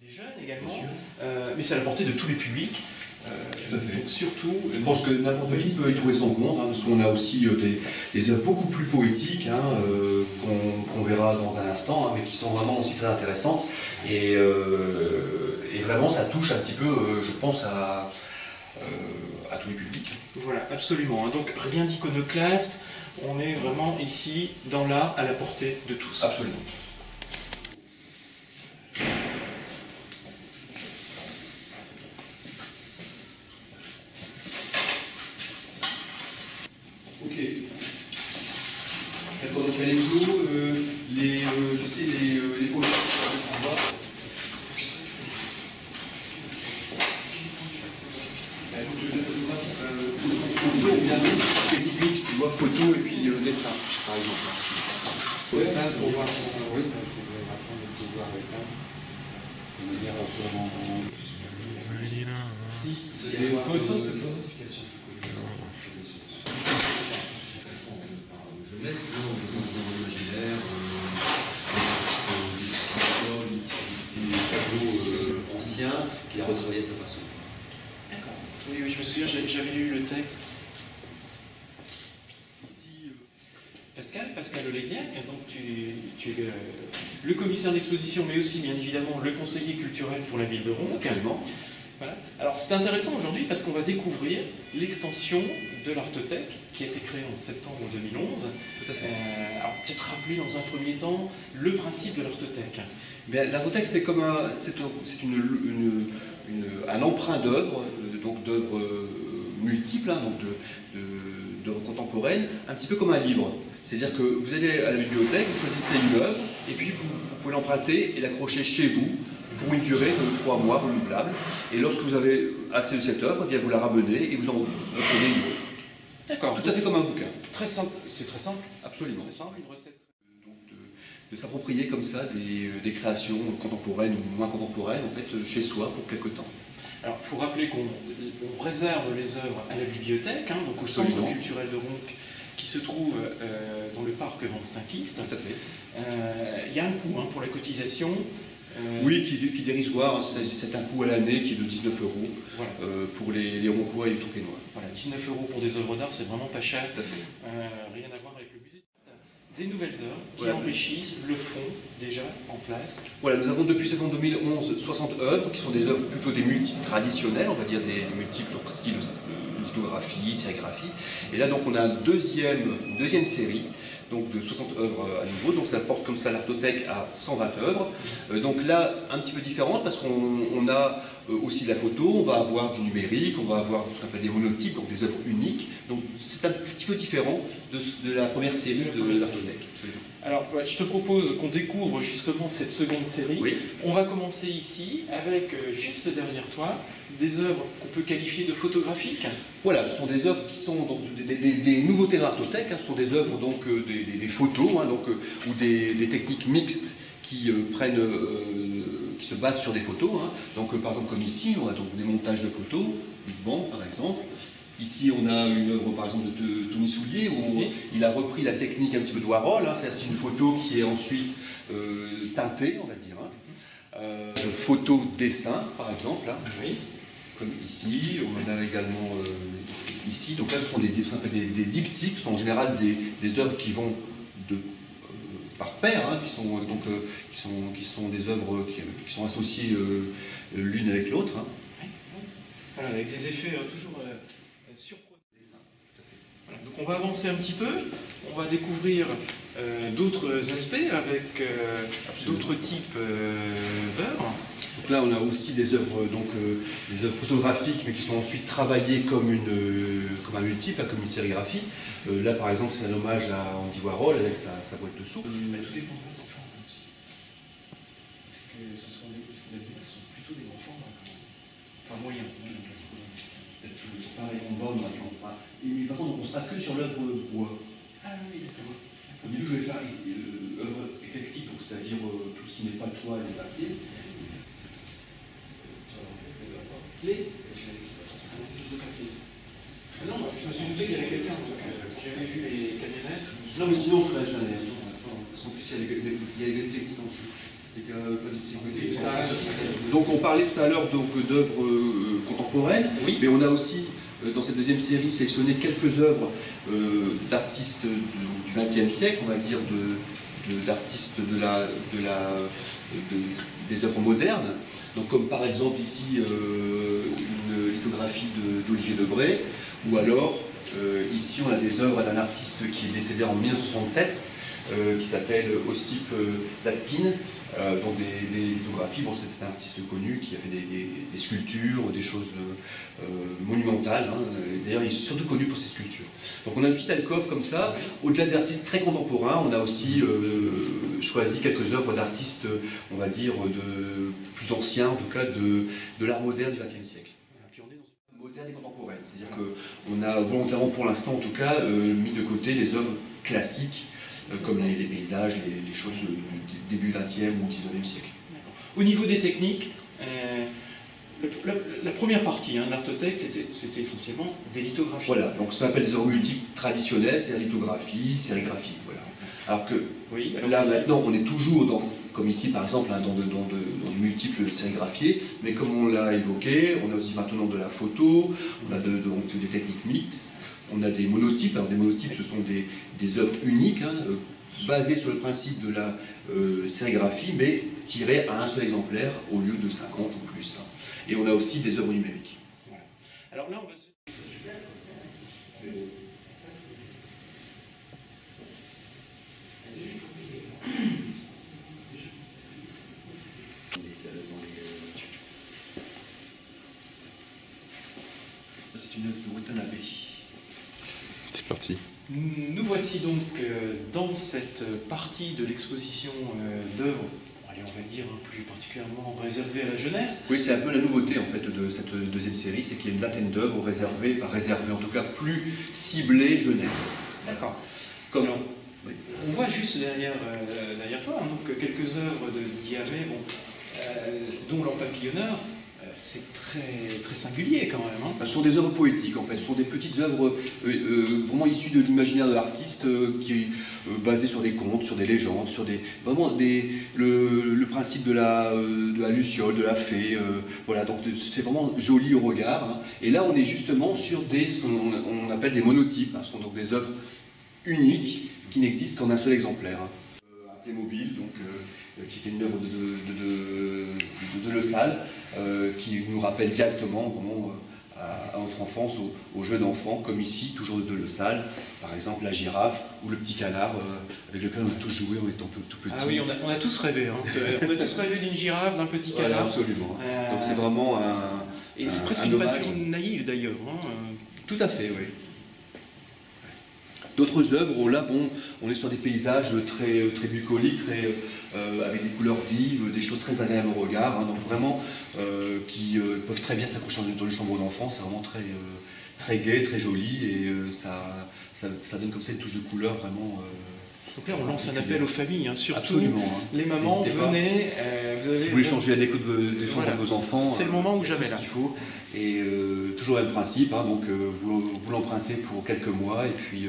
des jeunes également, mais c'est à la portée de tous les publics. Tout à fait. Donc surtout, je pense que n'importe qui peut y trouver son compte, parce qu'on a aussi des œuvres beaucoup plus poétiques, qu'on verra dans un instant, mais qui sont vraiment aussi très intéressantes. Et vraiment, ça touche un petit peu, je pense, à tous les publics. Voilà, absolument. Donc rien d'iconoclaste, on est vraiment ici dans l'art à la portée de tous. Absolument. Ok. D'accord, donc les clos, les photos. Technique mixte, tu vois, photo et puis dessin, par exemple. Oui, pour voir si ça. Oui, je voudrais apprendre à pouvoir éteindre de manière à pouvoir Si, il y a une photo, c'est ça. Je laisse dans l'imaginaire des tableaux anciens qu'il a retravaillé à sa façon. D'accord. Oui, je me souviens, j'avais lu le texte. Pascal Olédiac, donc tu es le commissaire d'exposition, mais aussi bien évidemment le conseiller culturel pour la ville de Ronc. Absolument. Voilà. Alors c'est intéressant aujourd'hui parce qu'on va découvrir l'extension de l'Artothèque qui a été créée en septembre 2011. Tout à fait. Alors peut-être rappeler dans un premier temps le principe de l'Artothèque. L'Artothèque, c'est comme un emprunt d'œuvres, donc d'œuvres multiples, donc d'œuvres contemporaines, un petit peu comme un livre. C'est-à-dire que vous allez à la bibliothèque, vous choisissez une œuvre, et puis vous pouvez l'emprunter et l'accrocher chez vous pour une durée de 3 mois renouvelable. Et lorsque vous avez assez de cette œuvre, eh bien vous la ramenez et vous en prenez une autre. D'accord. Tout à fait comme un bouquin. Très simple. C'est très simple. Absolument. Très simple, une recette. Donc de s'approprier comme ça des créations contemporaines ou moins contemporaines, en fait, chez soi pour quelque temps. Alors, il faut rappeler qu'on réserve les œuvres à la bibliothèque, donc au centre culturel de Ronc, qui se trouve dans le parc Van-Steenkiste. Tout à fait. Il y a un coût pour la cotisation. Oui, qui est dérisoire. C'est un coût à l'année qui est de 19 €, voilà. pour les Roncois et les Tourquenois. Voilà, 19 € pour des œuvres d'art, c'est vraiment pas cher. Tout à fait. Rien à voir avec le musée. Des nouvelles œuvres qui voilà. Enrichissent le fond déjà en place. Voilà, nous avons depuis septembre 2011 60 œuvres qui sont des œuvres plutôt des multiples traditionnels, on va dire des multiples styles, lithographie, sérigraphie. Et là donc on a une deuxième série donc de 60 œuvres à nouveau, donc ça porte comme ça l'Artothèque à 120 œuvres. Donc là un petit peu différente parce qu'on a aussi de la photo, on va avoir du numérique, on va avoir ce qu'on appelle des monotypes, donc des œuvres uniques. Donc c'est un petit peu différent de la première série de l'Artothèque. Alors, je te propose qu'on découvre justement cette seconde série. Oui. On va commencer ici avec, juste derrière toi, des œuvres qu'on peut qualifier de photographiques. Voilà, ce sont des œuvres qui sont donc, des nouveautés de l'Artothèque, ce sont des œuvres donc des photos, ou des techniques mixtes qui qui se basent sur des photos. Donc par exemple comme ici, on a donc des montages de photos, Big Bang par exemple. Ici, on a une œuvre, par exemple, de Tony Soulier, où il a repris la technique un petit peu de Warhol. C'est une photo qui est ensuite teintée, on va dire. Photo-dessin, par exemple. Oui. Comme ici, on en a également ici. Donc là, ce sont des diptyques, ce sont en général des œuvres qui vont par paire, qui sont des œuvres qui sont associées l'une avec l'autre. Voilà, avec des effets toujours surprenants. Voilà, donc on va avancer un petit peu, on va découvrir d'autres aspects avec d'autres types d'œuvres. Donc là on a aussi des œuvres, des œuvres photographiques mais qui sont ensuite travaillées comme un multiple, comme une sérigraphie. Là par exemple c'est un hommage à Andy Warhol avec sa boîte de soupe. Mais tout dépend de ces formes aussi. Est-ce que ce sont sont plutôt des grands formats quand même. Enfin moyens. C'est pareil, on borne maintenant. Mais par contre on ne sera que sur l'œuvre bois. Ah oui, d'accord. Au début je vais faire l'œuvre éclectique, c'est-à-dire tout ce qui n'est pas toile et papier. Clé. Non, je me suis douté qu'il y avait quelqu'un, j'avais vu les camionnettes. Non, mais sinon, je ferais un aller-retour. Parce qu'en plus, il y a des techniques en dessous. Donc on parlait tout à l'heure d'œuvres contemporaines, oui. Mais on a aussi dans cette deuxième série sélectionné quelques œuvres d'artistes du XXe siècle, on va dire d'artistes des œuvres modernes. Donc comme par exemple ici une lithographie d'Olivier Debré, ou alors ici on a des œuvres d'un artiste qui est décédé en 1967, qui s'appelle Ossip Zatkine. Donc des lithographies, bon, c'est un artiste connu qui a fait des sculptures, des choses monumentales, hein. D'ailleurs il est surtout connu pour ses sculptures. Donc on a une petite alcôve comme ça, au-delà des artistes très contemporains, on a aussi choisi quelques œuvres d'artistes, on va dire, plus anciens, en tout cas de l'art moderne du XXe siècle. Puis on est dans une moderne et contemporaine, c'est-à-dire qu'on a volontairement pour l'instant en tout cas mis de côté les œuvres classiques, comme les paysages, les choses du début 20e ou 19e siècle. Au niveau des techniques, la première partie, hein, l'artothèque, c'était essentiellement des lithographies. Voilà, donc ce qu'on appelle des œuvres multiples traditionnelles, c'est la lithographie, sérigraphie. Voilà. Alors que oui, là maintenant on est toujours dans, comme ici par exemple, hein, dans du multiple sérigraphié, mais comme on l'a évoqué, on a aussi maintenant de la photo, on a donc des techniques mixtes. On a des monotypes. Alors des monotypes, ce sont des œuvres uniques, hein, basées sur le principe de la sérigraphie, mais tirées à un seul exemplaire au lieu de 50 ou plus. Hein. Et on a aussi des œuvres numériques. Voilà. Alors là, on va se... C'est une œuvre de Watanabe. C'est parti. Nous voici donc dans cette partie de l'exposition d'œuvres, on va dire plus particulièrement réservée à la jeunesse. Oui, c'est un peu la nouveauté en fait de cette deuxième série, c'est qu'il y a une vingtaine d'œuvres réservées, en tout cas plus ciblées jeunesse. D'accord. Comme alors, oui. On voit juste derrière toi, hein, donc quelques œuvres de Diaré, dont l'Empapillonneur. C'est très singulier quand même. Hein. Ce sont des œuvres poétiques en fait, ce sont des petites œuvres vraiment issues de l'imaginaire de l'artiste, basées sur des contes, sur des légendes, sur le principe de la luciole, de la fée. Voilà, donc c'est vraiment joli au regard. Hein. Et là on est justement sur ce qu'on appelle des monotypes, hein. Ce sont donc des œuvres uniques qui n'existent qu'en un seul exemplaire. Hein. Un Playmobil, donc, qui était une œuvre de Le Salle, qui nous rappelle directement vraiment à notre enfance, aux jeux d'enfants, comme ici, toujours de Le Salle, par exemple la girafe ou le petit canard, avec lequel on a tous joué en étant tout petit. Ah oui, on a tous rêvé. Hein. On a tous rêvé d'une girafe, d'un petit canard. Ouais, absolument. Donc c'est vraiment et c'est presque une peinture naïve d'ailleurs. Hein. Tout à fait, oui. D'autres œuvres, là, bon, on est sur des paysages très bucoliques, avec des couleurs vives, des choses très agréables au regard, hein, donc vraiment qui peuvent très bien s'accrocher dans une chambre d'enfant. C'est vraiment très gai, très joli, et ça donne comme ça une touche de couleur vraiment. Donc là, on lance un appel aux familles, hein, surtout absolument, hein. Les mamans, venez. Si vous voulez changer la déco des chambres de vos enfants, c'est le moment où jamais là. Qu'il faut. Et toujours le même principe, hein, donc vous l'empruntez pour quelques mois, et puis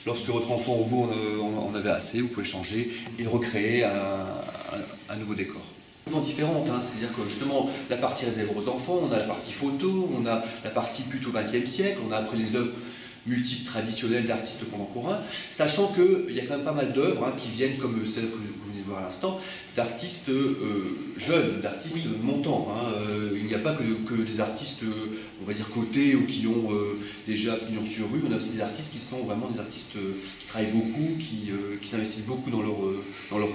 lorsque votre enfant ou vous en avez assez, vous pouvez changer et recréer un nouveau décor. Différentes, hein, c'est-à-dire que justement la partie réservée aux enfants, on a la partie photo, on a la partie plutôt 20e siècle, on a après les œuvres multiples traditionnelles d'artistes contemporains, sachant qu'il y a quand même pas mal d'œuvres, hein, qui viennent, comme celle que vous venez de voir à l'instant, d'artistes jeunes, d'artistes montants. Hein. Il n'y a pas que des artistes, on va dire, cotés ou qui ont déjà pignon sur rue, on a aussi des artistes qui sont vraiment des artistes qui travaillent beaucoup, qui s'investissent beaucoup dans leur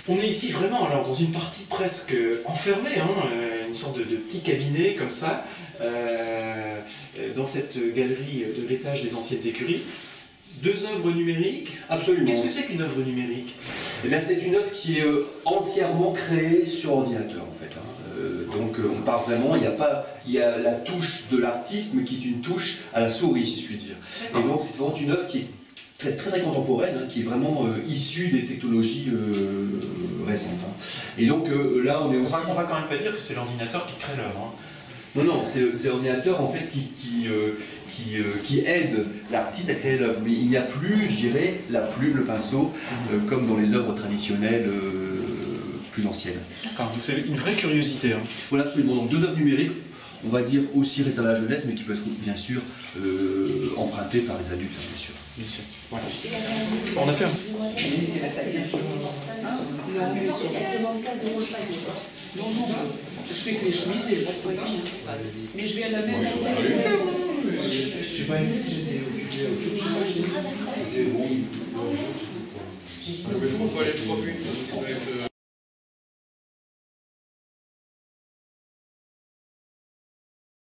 On est ici vraiment alors dans une partie presque enfermée, hein, une sorte de petit cabinet comme ça, dans cette galerie de l'étage des anciennes écuries. Deux œuvres numériques. Absolument. Qu'est-ce que c'est qu'une œuvre numérique? Eh bien, c'est une œuvre qui est entièrement créée sur ordinateur en fait. Hein. Donc on parle vraiment, il y a la touche de l'artiste, mais qui est une touche à la souris, si je puis dire. Et donc c'est vraiment une œuvre qui est très, très, très contemporaine, hein, qui est vraiment issue des technologies récentes. Hein. Et donc là, on est aussi... On va quand même pas dire que c'est l'ordinateur qui crée l'œuvre. Hein. Non, non, c'est l'ordinateur en fait qui aide l'artiste à créer l'œuvre. Mais il n'y a plus, je dirais, la plume, le pinceau, comme dans les œuvres traditionnelles plus anciennes. D'accord, donc c'est une vraie curiosité. Hein. Voilà, absolument. Donc 2 œuvres numériques, on va dire aussi réservées à la jeunesse, mais qui peuvent être bien sûr empruntées par les adultes, bien sûr. Bien sûr. Voilà. On a fait un... Non, je fais que les chemises et le reste aussi. Mais je vais à la même. J'ai pas été, j'étais occupé à autre chose. C'était bon. Il faut pas aller trop vite.